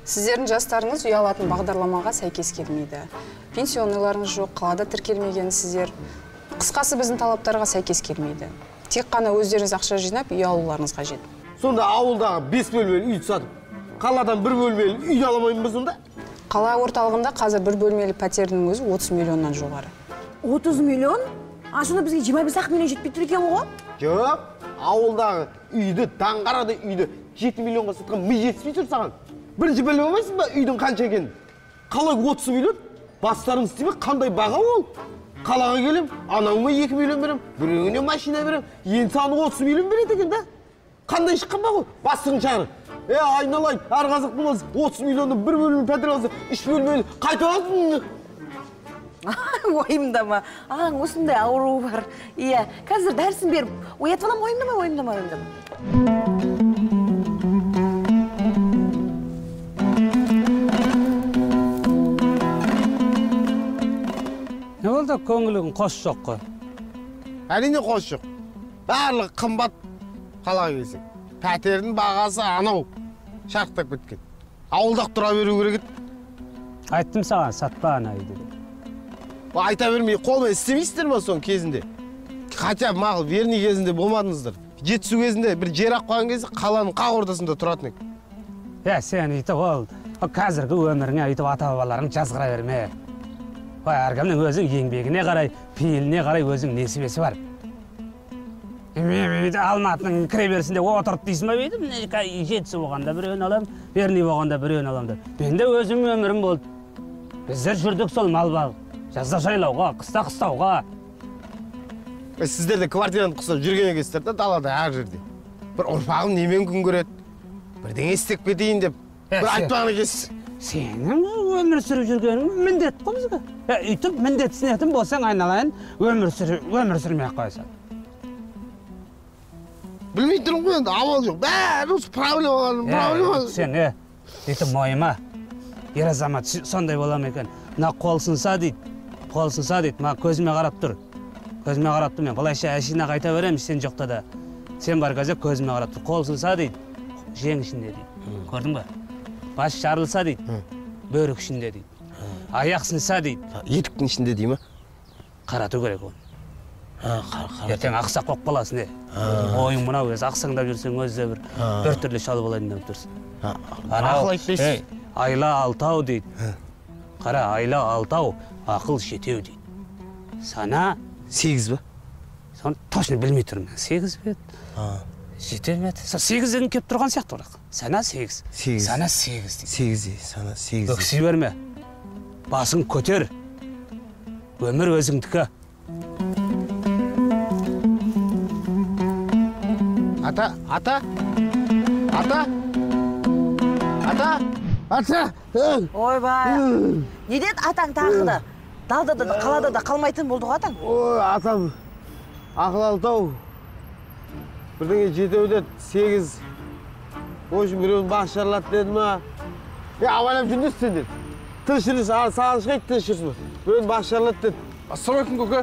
Сіздердің жастарыңыз үй алатын бағдарламаға сәйкес келмейді. Пенсионерларыңыз жоқ, қалада тіркелмеген сіздер. Қысқасы біздің талаптарға сәйкес келмейді. Тек қана өздеріңіз ақша жинап үй алуларыңыз қажет. Сонда ауылдағы 5 бөлмелі үй сатып, қаладан 1 бөлмелі үй аламаймыз сонда? Қала орталығында қазір 1 бөлмелі пәтердің өзі 30 миллионнан жоғары. 30 миллион? Сонда бізге 25 миллион жетпей тұр екен ғой? Жоқ, ауылдағы үйді, таңғарады үйді 7 миллионға сатқан ми жетіспей тұр саған. Бірінші біліп алмайсың ба үйдің қанша екенін? Қалай 30 миллион? Бастарыңыз істемей қандай баға ол? Қалаға келем, анауыңа 2 миллион берем, біреуіне машина берем, енді саны 30 миллион береді екен да? Қандай шыққан ба ғой? Бастығын шағыр. Айналайын, әр қазақ болмас, 30 миллионның 1 бөлмелі пәтер алса, 3 бөлмелі қайтып аласың. Ойымда ма? Осындай ауру бар. Иә, қазір дәрісін беріп, оятып алам, ойымда ма? Не болды, көңілігін қос жоқ қой? Әрине қос жоқ. Барлығы қымбат қалаға келсек. Пәтердің бағасы анау шарықтап кеткен. Ауылдақ тұра беру керек еді. Айттым саған, сатпа ана үйді. Айта бермей, қолмен істемейсіздер ма соның кезінде? Хотя мағыл верный кезінде болмадыңыздар. Жетісу кезінде бір жер ақ қойған кезде қаланың қақ ортасында тұратын ек. Сен үйтіп ол қазіргі өміріңе үйтіп ата-бабаларың жазғыра берме. Әркімнің өзің еңбегіне қарай, пейіліне қарай өзің несібесі бар. Алматының кіре берісінде отырып дейсің ба бейдім? Жетісі болғанда біреуін алам, верный болғанда біреуін алам. Менде өзім өмірім болды. Біздер жүрдік сол мал бағып. Жазда жайлауға, қыста қыстауға. Сіздерде квартираны құсап жүрген екенсіздер да далада әр жерде. Бір ұрпағым немен күн көреді? Бірдеңе істеп кетейін деп. Бір айтпағын екенсіз. Сенің өмір сүріп жүргенің міндет қой бізге. Үйтіп міндетсінетін болсаң айналайын, өмір сүрмей-ақ қойсаң. Білмей тұрмын ғой енді, амал жоқ. Бәрі осы проблема. Сен, үйтіп мойыма. Ер азамат сондай болам екен. Мына қол сынса дейді, ма көзіме қарап тұр. Көзіме қарап тұр, мен былайша әшейін қайта беремін, сен жоқта да. Сен бар кезде көзіме қарап тұр. Қол сынса дейді, жең ішінде дейді. Көрдің ба? Бас жарылса дейді, бөрік ішінде дейді. Аяқ сынса дейді. Етіктің ішінде дейді ма? Қарату керек оны. Ертең ақсақ қоқ баласын, ойың мұнау өз, ақсаңдап жүрсең өзі бір түрлі шал болайын деп тұрсың. Ақыл айтпайсыз. Айла алтау дейді. Қара, айла алтау, ақыл жетеу дейді. Сана 8 ба? Соны точно білмей тұрмын. 8 бет. 7 бет. 8 деген кеп тұрған сияқты бірақ. Сана 8. Сана 8 дейді. 8, сана 8. Өкси берме. Басың көтер. Өмір өзіңдікі. Ата. Ойбай, не деді атаң тағы да? Далда да, қалада да қалмайтын болды ғой атаң? Ой, атам, ақыл алтау. Бірдеңе жетеу деді, 8. Ойшын біреуін бақ шарлады деді ма? Авайлап жүрдіңіз сен деді. Тыншырыз, саған шығайды тыншырыз ма? Біреуін бақ шарлады деді. Ассалаумалейкум, көке.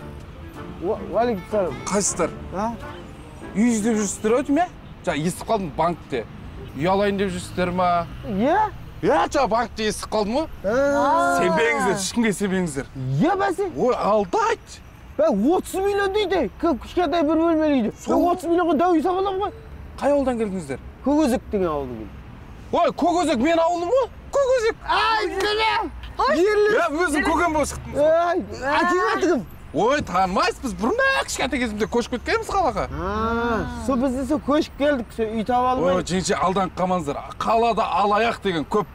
Уалейкум салам. Қайсыздар? Үй іздеп жүрсіздер ау дейм, естіп қалдым банкте. Үй алайын деп жүрсіздер ма? Банкте естіп қалдым ғой. Сенбеңіздер, ешкімге сенбеңіздер. Бәсе? Ой, алдайды. 30 миллион дейді, кішкентай бір бөлмелі үйді. 30 миллионға дәу үй сап аламын ғой. Қай ауылдан келдіңіздер? Көкөзек деген ауылдан келдім. Ой, Көкөзек мен ауылым ғой? Көкөзек. Өзім көкем болып шықтым. Әкең атығым. Ой, танымайсыз, біз бұрында кішкентай кезімде көшіп кеткенбіз қалаға. Сол бізде сол көшіп келдік, үй таба алмай. Ой, жеңше алданып қалмаңыздар. Қалада алаяқ деген көп.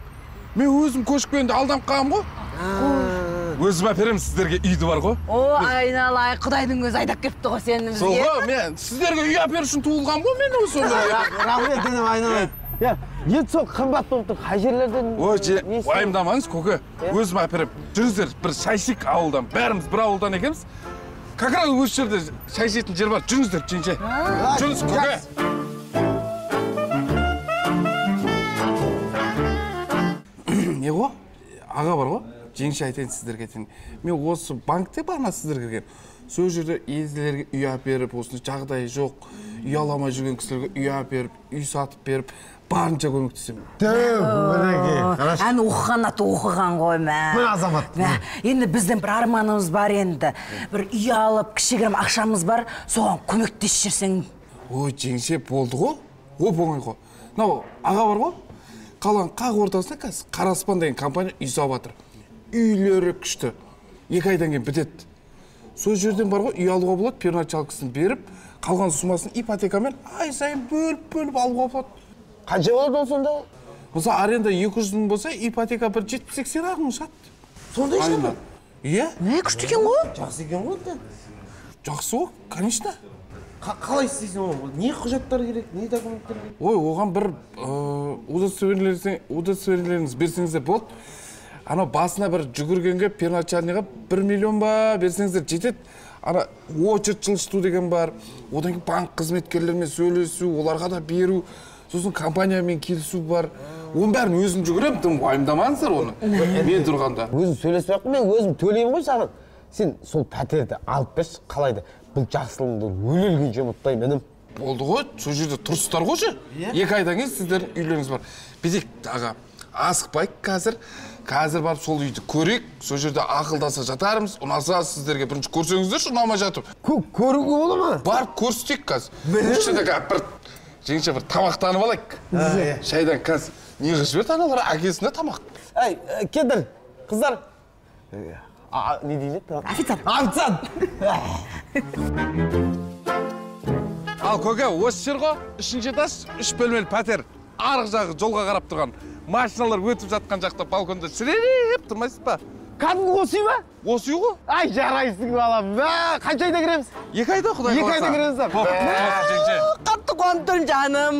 Мен өзім көшіп келгенде алданып қалғам ғой. Өзім әперемін, сіздерге үйді бар ғой. Айналай, Құдайдың өзі айдап кепті ғой сені бізге. Сол ғой, мен сіздерге үй әпер үшін туылғам ғой, мен өзі сонда. Рахмет дедім, айналайын. Енді сол қымбат болып тұр, қай жерлерден... Ой, уайымдамаңыз, көке. Өзім әперем. Жүріңіздер, бір шайшик ауылдан, бәріміз бір ауылдан екенбіз. Как раз осы жерде шай ішетін жер бар. Жүріңіздер, жеңше. Жүріңіз, көке. Не ғой? Аға бар ғой? Жеңше айтайын сіздерге айтайын. Мен осы банкте барма сіздерге келген. Сол жерде елдерге үй әперіп, осыны жағдайы жоқ, үй аламай жүрген кісілерге үй әперіп, үй сатып беріп, барынша көмектесемін. Мінекей. Әні оқыған аты оқыған ғой мә. Мына азамат. Енді біздің бір арманымыз бар енді. Бір үй алып, кішігірім ақшамыз бар, соған көмектесіп жүрсең. Ой, жеңше болды ғой. Оп-оңай ғой. Мынау аға бар ғой. Қаланың қақ ортасында қазір Қараспан деген компания үй салып жатыр. Үйлері күшті. 2 айдан кейін бітеді. Сол жерден бар ғой, үй алуға болады, первоначалкасын беріп, қалған сумасын ипотекамен ай сайын бөліп алуға болады. Қанша болады ол сонда? Мысалы, аренда 200 мың болса, ипотека бір 70-80 мың шығады. Сондай шығады ма? Иә? Не күшті екен ғой? Жақсы екен ғой да. Жақсы ғой, конечно. Қалай істейсің оны? Не құжаттар керек, не документтер керек? Ой, оған бір удостоверениеңіз берсеңіздер болды. Ана басына бір жүгіргенге первоначальныйға 1 миллион ба берсеңіздер жетеді. Ана очередь жылжыту деген бар. Одан кейін банк қызметкерлерімен сөйлесу, оларға да беру. Сосын компаниямен келісу бар. Оның бәрін өзім жүгіремін, тым уайымдамаңыздар оны. Мен тұрғанда. Өзім сөйлеспей-ақ, мен өзім төлеймін ғой саған. Сен сол пәтерді алып берші, қалайды? Бұл жақсылығыңды өле-өлгенше ұмытпаймын, інім. Болды ғой, сол жерде тұрсыздар ғойшы. 2 айдан кейін сіздердің үйлеріңіз бар. Безек аға, асықпайық қазір барып сол үйді көрейік. Сол жерде ақылдаса жатармыз. Ұнаса сіздерге бірінші көрсеңіздерші, ұнамай жатып. Көруге бола ма? Барып көрсетейік қазір. Үшінде бір жеңше бір тамақтанып алайық. Шайдан қазір не қылып жіберді аналар әкесіне тамақ. Әй, келдір, қыздар. Не дейді? Официант. Официант. Ал көке, осы жер ғой, 3-ші этаж, 3 бөлмелі пәтер. Арғы жағы жолға қарап тұрған. Машиналар өтіп жатқан жақта балконда сіреп тұрмайсыз ба? Кәдімгі осы үй ма? Осы үй ғой. Ай, жарайсың балам. Қанша айда кіреміз? 2 айда құдай қаласа. 2 айда кіреміз. Қатты қуанып тұрмын жаным.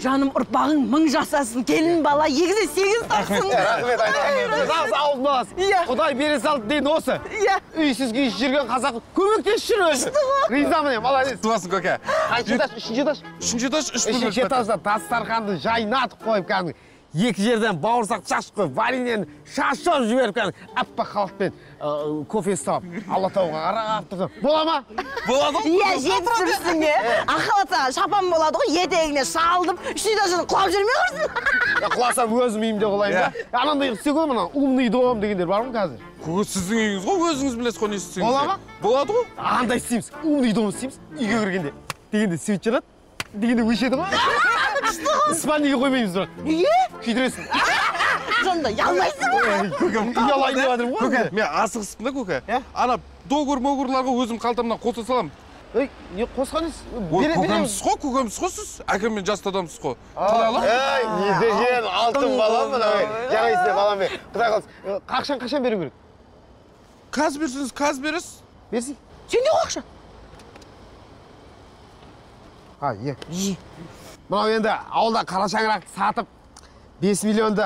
Жаным ұрпағың 1000 жасасын, келін бала 2-8 тапсын. Рахмет, нағыз ауылдың баласы. Иә. Құдай бере салды дейін осы. Иә. Үйсіз күйсіз жүрген қазақ көмектесіп жүр өзі. Ризамын, молодец. Туасың көке. Қанша этаж? 3-ші этаж? 3-ші этаж, 3 бөлмелі 3-ші этажда дастарханды жайнатып қойып кәдімгі. 2 жерден бауырсақ шашып қойып, вареньені шашып жіберіп кәдімгі аппақ халықпен кофе ұстап, Алла тауға қарап тұрсам. Бола ма? Болады ғой. Иә, жетістірсің е. Ақылатсаға шапан болады ғой, етегіне шалдып, 3-ші этаждан құлап жүрмей құрсын. Құласам өзім үйімде құлайын да. Анандай істе ғой, мұна умный дом дегендер бар ма қазір? Көке, сіздің үйіңіз ғой, өзіңіз білесіз ғой не істесеңіз. Бола ма? Болады ғой. Андай істейміз, умный дом істейміз, үйге кіргенде. Дегенде свет жанады, дегенде өшеді ғой. Спальниге қоймаймыз бірақ. Неге? Күйдіресің. Сонда ұялмайсың ғой. Көкем, ұялайын деп жатырмын ғой. Көке, мен асығыспын да көке. Ана доғыр-моғырларға өзім қалтамнан қоса саламын. Ей, не қосқаныз? Көкемсіз ғой, көкемсіз ғой сіз. Әкеммен жасты адамсыз ғой. Қалай Ей, не деген алтын балам мына. Жарайсың балам мен. Құдай қалсын. Қашан беру керек? Қазір берсеңіз, қазір бересіз. Берсей. Сенде ғой ақша. Мынау енді ауылда қара шаңырақты сатып 5 миллионды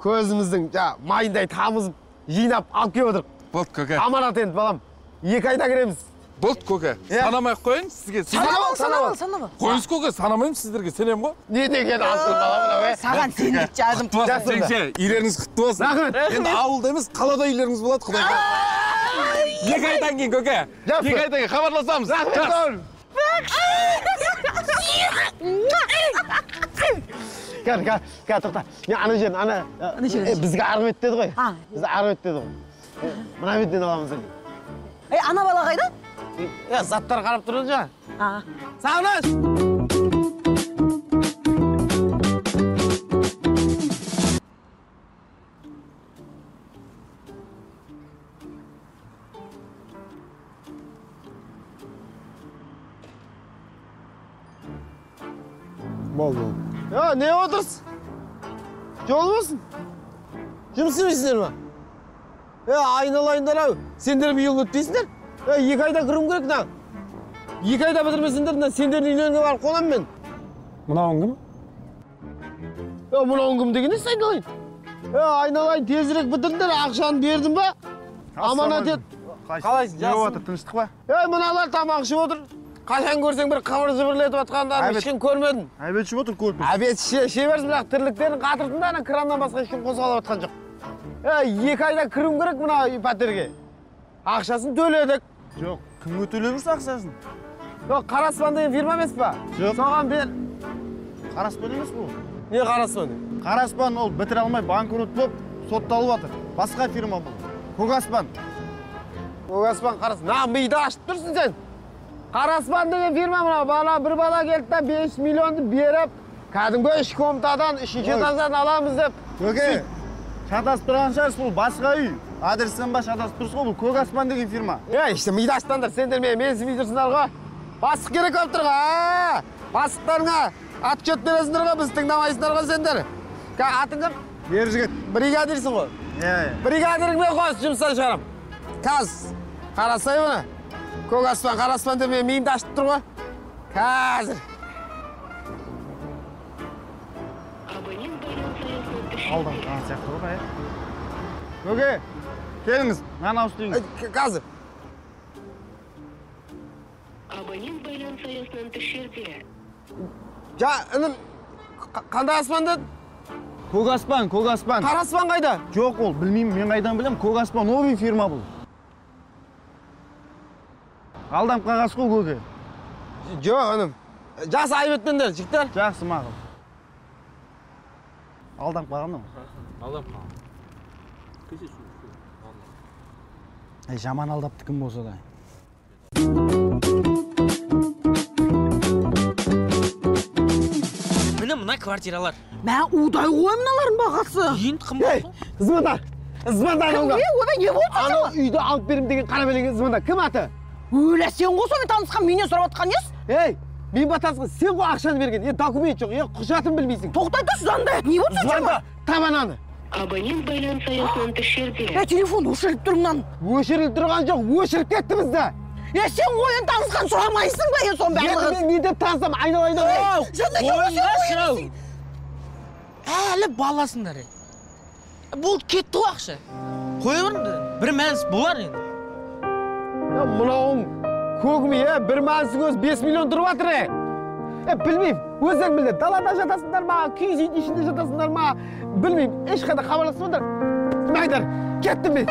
көзіміздің майындай тамызып жинап алып келіп отырық. Болды көке. Аманат енді балам. 2 айда кіреміз. Болды көке. Санамай қойын сізге. Санама. Қойыңыз көке, санамаймын сіздерге, сенем ғой. Не деген алтын балам мынау. Саған сендік жазым. Жеңше, үйлеріңіз құтты болсын. Рахмет. Енді ауылда емес, қалада үйлеріңіз болады, құдай қаласа. 2 айдан кейін көке. 2 айдан кейін хабарласамыз. Рахмет. Кәр, тоқта. Мен ана жерін, бізге арғымет деді ғой. Бізге арғымет деді ғой. Мұна беттен аламыз. Ана бала қайда? Заттар қарап тұрды жаңа. Сағыныш! Болды. Не отырсыз? Жол болсын? Жұмыс істемейсіңдер ма? Айналайындар ау, сендер биыл өтпейсіңдер? 2 айда кіруім керек на. 2 айда бітірмесіңдер, сендердің үйлеріңе барып қонам мен. Мынауың кім? Мынауың кім деген несі айналайын? Айналайын, тезірек бітірдіңдер, ақшаны бердім ба? Аманат ет. Қалайсың? Не отыр, тыныштық па? Мыналар тамақ ішіп отыр. Қашан көрсең бір қыбыр жыбырлетіп атқандарын ешкім көрмедім. Әбет ішіп отыр көріп. Әбет ше берсін, бірақ тірліктерін қатырдың да, краннан басқа ешкім қозғалып атқан жоқ. 2 айда кіруім керек мына пәтерге. Ақшасын төледік. Жоқ, кімге төлеміз ақшасын? Қараспан деген фирма емес па? Жоқ. Соған бер. Қараспан емес бұл. Не Қараспан? Қараспан ол бітіре алмай банкрот болып сотталып жатыр. Басқа фирма бұл. Көкаспан. Көкаспан, Қараспан. На, миды ашып тұрсың сен. Қараспан деген фирма мына бір бала келді да 5 миллионды беріп, кәдімгі үш комнатадан, үшінші этаждан аламыз деп. Көке, шатасып тұрған шығарсыз, бұл басқа үй. Адрестен ба шатасып тұрсыз ғой, бұл Көкаспан деген фирма. Işte миды аштыңдар, сендер мен сізбей тұрсыңдар ғой. Бастық керек болып тұр ғой. Бастықтарыңа отчет бересіңдер ғой, біз тыңдамайсыңдар ғой сендер. Атың кім? Ер жігіт. Бригадирсің ғой. Бригадиріңмен қос жұмыстан шығарам. Қазір қарасай бұны. Көкаспан, Қараспан деп мен миымды ашып тұр ғой. Қазір. Алдан қаған сияқты ғой, Көке, келіңіз, нан ауыстырыңыз. Қазір. Абонент байланыс аясынан тыс жерде. Інім, қандай аспан деді? Көкаспан. Қараспан қайда? Жоқ ол, білмеймін, мен қайдан білем. Көкаспан новый фирма бұл. Алдам қағас қой, көке. Жоқ, інім. Жасы айып өттендер, жіктер. Жақсы мағыл. Алдам қағам ау? Алдам қағам. Жаман алдапты кім болса да. Міне мына квартиралар. Мен удай ғой мыналардың бағасы. Енді қымбат. Звондар анауға. Не болды? Анау үйді алып берім деген қарабелеген звондар. Кім аты? Өлә, сен ғой сомен танысқан, менен сұрап отқан ес? Мен батасың, сен ғой ақшаны берген. Документ жоқ, құжатын білмейсің. Тоқтай тұр, звонда. Не болды сен? Звонда, табананы. Абонент байланыс аясынан тыс жерде. Телефон өшіріліп тұрыңнан. Өшіріліп тұрған жоқ, өшіріп кетті бізді. Сен ойын танысқан сұрамайсың ба, соның барлығын? Мен не деп танысам, айналайын. Әлі баласыңдар. Болды кетті ғой ақша. Қоя беріңдер. Бір мәнісі болар енді. Мынауың көгіме, бір мәнісі көз 5 миллион тұрып жатыр. Білмеймін, өзің білді. Далада жатасыңдар ма, киіз үйдің ішінде жатасыңдар ма? Білмеймін, ешқайда хабарласпаңдар. Майдар, кеттім мен.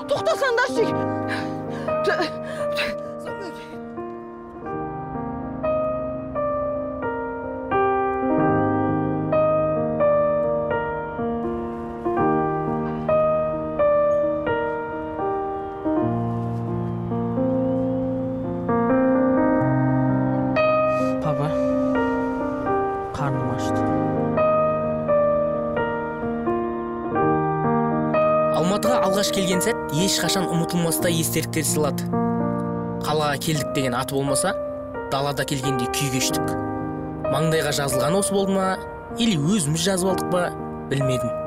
Тоқтасаңдаршы. Папа, қарным ашты. Алматыға алғаш келген сәт ешқашан ұмытылмастай естеліктер сыйлады. Қалаға келдік деген аты болмаса, далада келгенде күй кештік. Маңдайға жазылған осы болды ма, или өзіміз жазып алдық па, білмедім.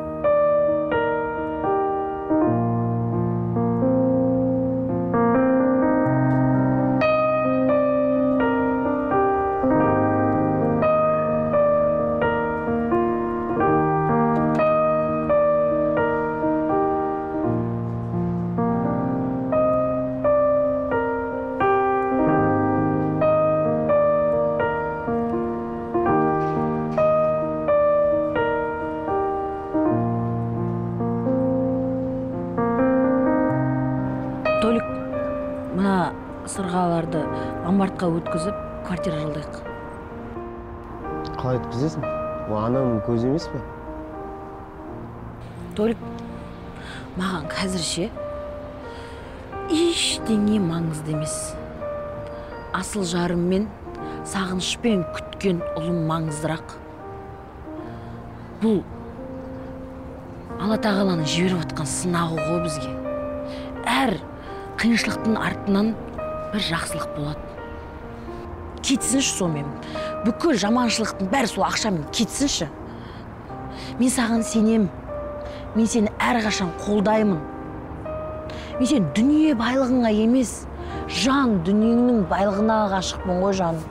Толик, мына сырғаларды ломбардқа өткізіп, квартира жалдайық. Қалай өткізесің? Ол анамның көзі емес пе? Толик, маған қазірше ештеңе маңызды емес. Асыл жарыммен, сағынышпен күткен ұлым маңыздырақ. Бұл Алла тағаланың жіберіп отқан сынағы ғой бізге. Әр қиыншылықтың артынан бір жақсылық болады. Кетсінші сонымен. Бүкіл жаманшылықтың бәрі сол ақшамен кетсінші. Мен саған сенем. Мен сені әрқашан қолдаймын. Мен сен дүние байлығыңа емес, жан дүниеңнің байлығына ғашықпын ғой жаным.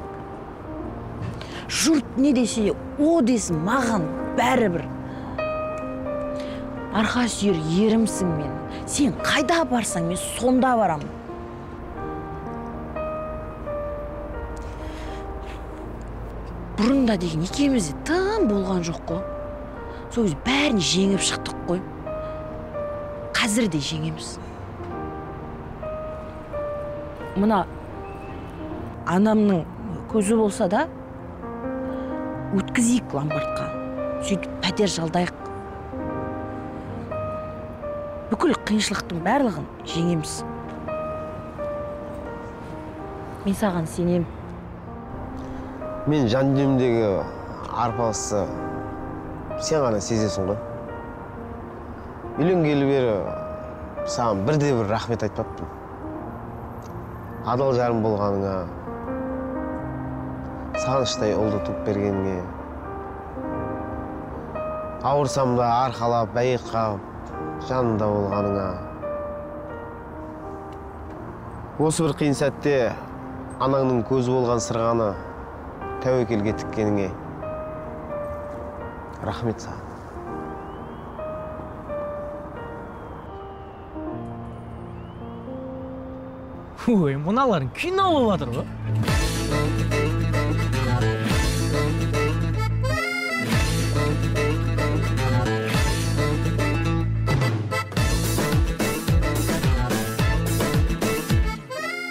Жұрт не десе, о десін, маған бәрібір. Арқа сүйер ерімсің мен. Сен қайда барсаң, мен сонда барамын. Бұрында деген екеумізде тым болған жоқ қой. Сол кезде бәрін жеңіп шықтық қой. Қазір де жеңеміз. Мына анамның көзі болса да, өткізейік ломбардқа, сөйтіп пәтер жалдайық. Бүкіл қиыншылықтың барлығын жеңеміз. Мен саған сенем. Мен жан дүниемдегі арпалысты сен ғана сезесің ғой. Үйленгелі бері саған бірде-бір рахмет айтпаппын. Адал жарым болғаныңа, сағыныштай ұлды туып бергеніңе, ауырсам да арқалап, бәйек қағып, жанында болғаныңа. Осы бір қиын сәтте анаңның көзі болған сырғаны тәуекелге тіккеніңе рахмет саған. Ой, мыналарың кино болып жатыр ғой.